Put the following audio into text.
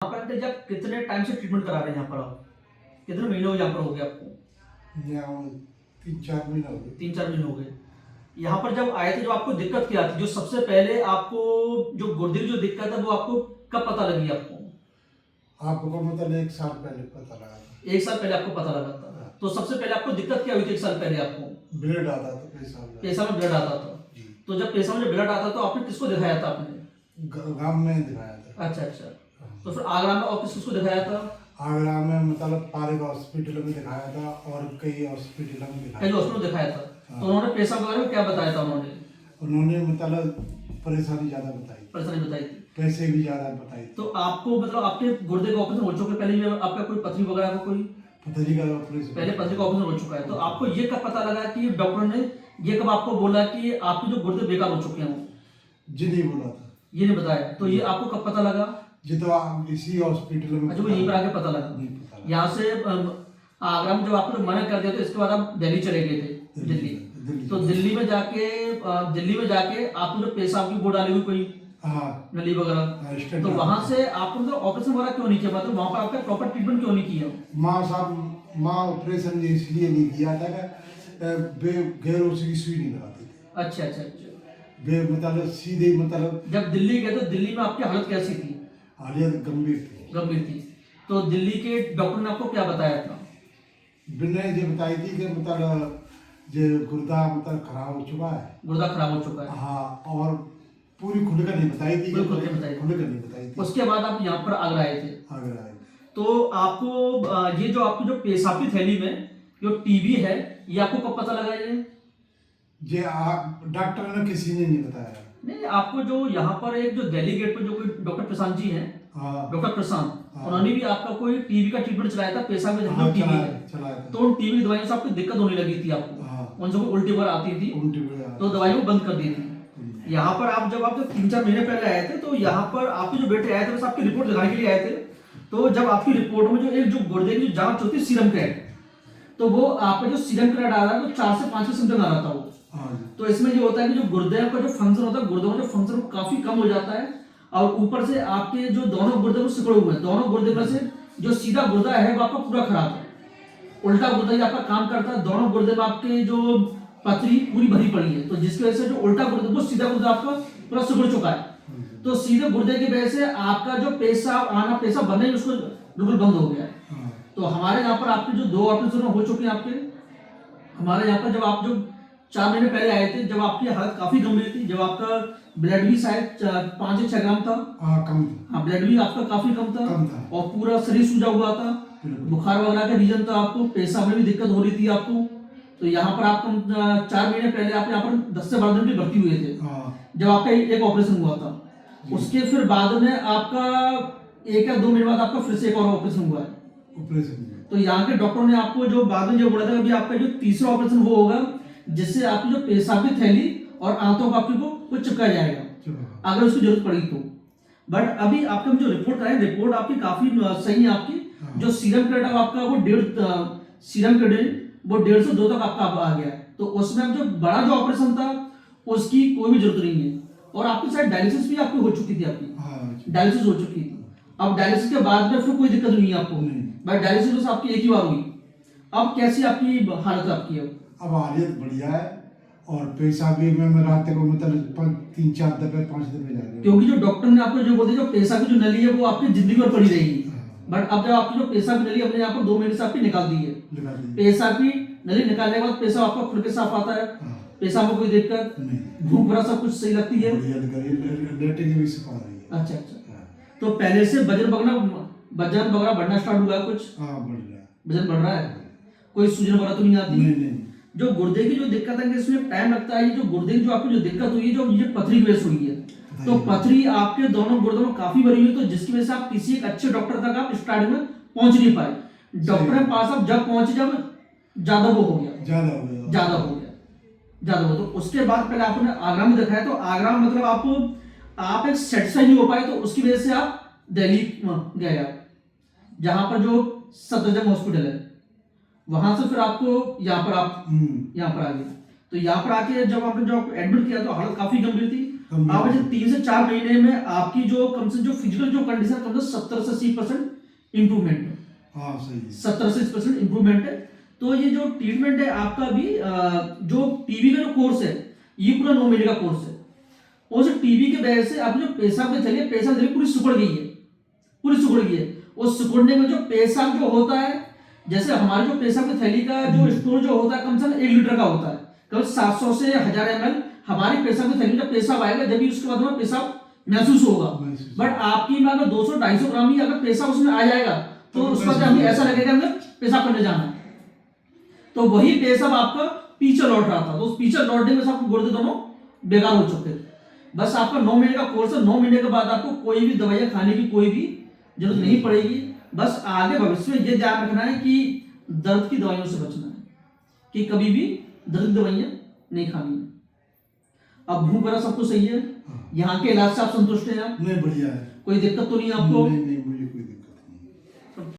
यहाँ पर अंकल जी आप कितने टाइम से ट्रीटमेंट करा रहे हैं यहाँ पर आप? कितने महीने हो यहाँ पर हो गए आपको? यहाँ 3-4 महीने हो गए। 3-4 महीने हो गए। यहाँ पर जब आए थे, जो आपको दिक्कत क्या थी, जो सबसे पहले आपको जो गुर्दे की जो दिक्कत है वो आपको कब पता लगी आपको? आपको मतलब 1 साल पहले पता लगा था। 1 साल पहले आपको पता लगा था। तो सबसे पहले आपको दिक्कत क्या हुई थी 1 साल पहले आपको? ब्लड आता था पेशाब में। पेशाब में ब्लड आता था। तो जब पेशाब में ब्लड आता तो आपने किसको दिखाया था आपने? गाँव में दिखाया था। अच्छा अच्छा। तो फिर आगरा में और किसको दिखाया था? आगरा में मतलब पारिक हॉस्पिटल में दिखाया था और कई हॉस्पिटल में कई दिखाया था। हॉस्पिटल दिखाया था। तो उन्होंने पेशाब वगैरह में क्या बताया था उन्होंने? उन्होंने मतलब परेशानी ज़्यादा बताई, परेशानी बताई थी। पैसे भी ज़्यादा बताई थी। तो आपको मतलब आपके गुर्दे का ऑपरेशन हो चुका है पहले, भी आपका कोई पथरी वगैरह का कोई पथरी का ऑपरेशन पहले पथरी का ऑपरेशन हो चुका है? तो आपको ये कब पता लगा कि डॉक्टर ने ये कब आपको बोला कि आपके जो गुर्दे बेकार हो चुके हैं वो? जी नहीं बोला था। ये नहीं बताया। तो ये आपको कब पता लगा? जी तो आप इसी हॉस्पिटल में अच्छा, वो यहीं पर आके पता लगा। नहीं पता लगा। यहाँ से आगरा में जब आपको मना कर दिया तो इसके बाद आप दिल्ली चले गए थे। दिल्ली। तो दिल्ली में जाके आपने जो पेशाब की वो डाली हुई कोई हाँ नली वगैरह, स्टेंट तो डाला वहां था। से आपको मतलब ऑपरेशन वगैरह क्यों नहीं किया? मतलब वहां पर आपका प्रॉपर ट्रीटमेंट क्यों नहीं किया? माँ ऑपरेशन इसलिए नहीं किया था कि गैर की सुई नहीं लगाती थी। अच्छा अच्छा अच्छा। मतलब सीधे मतलब जब दिल्ली गए तो दिल्ली में आपकी हालत कैसी थी? हालत गंभीर थी। गंभीर थी। तो दिल्ली के डॉक्टर ने आपको क्या बताया था? विनय जी बताई थी कि मतलब जो गुर्दा मतलब खराब हो चुका है। गुर्दा खराब हो चुका है। हाँ, और पूरी खुलकर नहीं बताई थी। पूरी खुलकर बताई थी। खुलकर नहीं बताई थी। उसके बाद आप यहाँ पर आगरा आए थे। आगरा आए। तो आपको ये जो आपकी जो पेशाब की थैली में जो टीबी है, ये आपको कब पता लगा ये? जे आप डॉक्टर ने किसी ने नहीं बताया। नहीं, आपको जो यहाँ पर एक जो दिल्ली गेट पर जो कोई डॉक्टर प्रशांत जी हैं, हाँ डॉक्टर प्रशांत, हाँ। उन्होंने भी आपका कोई टीबी का ट्रीटमेंट चलाया था, पेशाब में हाँ, टीबी है। चलाया था। तो उन टीबी की दवाइयों से आपको दिक्कत होने लगी थी आपको। हाँ। उनसे कोई उल्टी वगैरह आती थी, उल्टी वगैरह तो दवाइयों को बंद कर दी थी। यहाँ पर आप जब 3-4 महीने पहले आए थे, तो यहाँ पर आपके जो बेटे आए थे बस आपकी रिपोर्ट दिखाने के लिए आए थे। तो जब आपकी रिपोर्ट में जो एक जो गुर्दे की जो जांच होती है सीरम क्रेट, तो वो आपका जो सीरम क्रेट आ रहा है तो 4 से 5 सिम्टम आ रहा था वो। तो इसमें ये होता है कि जो गुर्दे का जो फंक्शन होता है, गुर्दों का जो फंक्शन काफी कम हो जाता है, और ऊपर से आपके जो दोनों गुर्दे वो सिकुड़े हुए हैं। दोनों गुर्दे में से जो सीधा गुर्दा है वो आपका पूरा खराब है, उल्टा गुर्दा ही आपका काम करता है। दोनों गुर्दे में आपके जो पथरी पूरी भरी पड़ी है, तो जिसकी वजह से जो उल्टा गुर्दा वो सीधा गुर्दा आपका पूरा सिकुड़ चुका है। तो सीधे गुर्दे की वजह से आपका जो पेशाब आना, पेशाब बनना ही उसको बिल्कुल बंद हो गया है। तो हमारे यहाँ पर आपके जो 2 ऑपरेशन हो चुके हैं आपके। हमारे यहाँ पर जब आप जो 4 महीने पहले आए थे, जब आपकी हालत काफी गंभीर थी, जब आपका ब्लड भी शायद 5 से 6 ग्राम था। हाँ, कम था। हाँ, ब्लड भी आपका काफी कम था। और पूरा शरीर सूजा हुआ था, बुखार वगैरह का रीजन था आपको, पेशाब में भी दिक्कत हो रही थी आपको। तो यहाँ पर आप 4 महीने पहले आप यहाँ पर 10 से 12 दिन की भर्ती हुए थे, जब आपका एक ऑपरेशन हुआ था। उसके फिर बाद में आपका 1 या 2 महीने बाद आपका फिर से एक और ऑपरेशन हुआ है। ऑपरेशन तो यहाँ के डॉक्टरों ने आपको जो बाद में जो बोला था, अभी आपका जो तीसरा ऑपरेशन वो होगा, जिससे आपकी जो पेशाब की थैली और आंतों को आपके को चिपका जाएगा अगर उसकी जरूरत पड़ी तो। बट अभी आपके जो रिपोर्ट आई, रिपोर्ट आपकी काफी सही है आपकी। जो सीरम क्रेट आपका वो 1.5 से 2 तक आपका आ गया है। तो उसमें जो बड़ा जो ऑपरेशन था उसकी कोई भी जरूरत नहीं है। और आपकी शायद डायलिसिस भी आपकी हो चुकी थी, आपकी डायलिसिस हो चुकी थी। अब डायलिसिस के बाद में फिर कोई दिक्कत नहीं है आपको, बट डायलिसिस बस आपकी एक ही बार हुई। अब कैसी आपकी हालत आपकी? अब हालत बढ़िया है, और पेशाब भी मैं रात को मतलब 3-4 दफे 5 दफे जा रहे हैं। क्योंकि जो डॉक्टर ने आपको जो बोलते जो पेशाब की जो नली है वो आपकी जिंदगी भर पड़ी रहेगी। बट अब जब आपकी जो पेशाब की नली अपने यहाँ पर 2 महीने से आपकी निकाल दी है, पेशाब की नली निकालने के बाद पेशाब आपका खुल के साफ आता है, पेशाब में कोई दिक्कत, भूख भरा सब कुछ सही लगती है। अच्छा अच्छा। तो पहले से वजन वगैरह बढ़ना स्टार्ट हुआ है कुछ? वजन बढ़ रहा है, कोई सूजन वगैरह तो नहीं आती? नहीं। जो गुर्दे की जो दिक्कत है, इसमें टाइम लगता है। जो गुर्दे की जो आपकी जो दिक्कत हुई है, जो ये पथरी की वजह से हुई है, तो पथरी आपके दोनों गुर्दों में काफी भरी हुई है, तो जिसकी वजह से आप किसी एक अच्छे डॉक्टर तक आप स्टार्टिंग में पहुंच नहीं पाए। डॉक्टर के पास आप जब पहुंचे, जब ज्यादा वो हो गया, ज्यादा हो गया। तो उसके बाद पहले आपने आगरा में दिखाया, तो आगरा में मतलब आप एक सेटिस्फाई नहीं हो पाए, तो उसकी वजह से आप दिल्ली गए, आप जहां पर जो सफदरजंग हॉस्पिटल है, वहां से फिर आपको यहाँ पर आ गए। तो यहाँ पर आके जब आपने जो एडमिट किया तो हालत काफी गंभीर थी। कम आप नहीं। 3 से 4 महीने में आपकी जो कम से जो फिजिकल जो कंडीशन कम से 70 से 80% इंप्रूवमेंट है। हाँ सही है। 70 से 80% इंप्रूवमेंट है। तो ये जो ट्रीटमेंट है आपका भी जो टीबी का जो कोर्स है ये पूरा 9 महीने का कोर्स है। उस टीबी के वजह से आप जो पेशाब की थैली पूरी सिकुड़ गई है, पूरी सिकुड़ गई है। उस सिकुड़ने में जो पेशाब जो होता है, जैसे हमारे जो पेशाब की थैली का जो स्टोर जो होता है कम से कम 1 लीटर का होता है, कम 700 से 1000 ml हमारी पेशाब की थैली का पेशाब आएगा, जब भी उसके बाद हमें पेशाब महसूस होगा। बट आपकी में अगर 200-250 ग्राम ही अगर पेशाब उसमें आ जाएगा तो उसका हमें ऐसा लगेगा हमें पेशाब करने जाना है। तो वही पेशाब आपका पीछे लौट रहा था, तो उस पीछे लौटने में से आपके गुर्दे दोनों बेकार हो चुके थे। बस आपका 9 महीने का कोर्स है। 9 महीने के बाद आपको कोई भी दवाइयां खाने की कोई भी जरूरत नहीं पड़ेगी। बस आगे भविष्य में ये ध्यान रखना है कि दर्द की दवाइयों से बचना है, कि कभी भी दर्द की दवाइयां नहीं खानी है। अब भूख वगैरह सब कुछ सही है, यहाँ के इलाज से आप संतुष्ट हैं? आप नहीं बढ़िया है। कोई दिक्कत तो नहीं है आपको? नहीं नहीं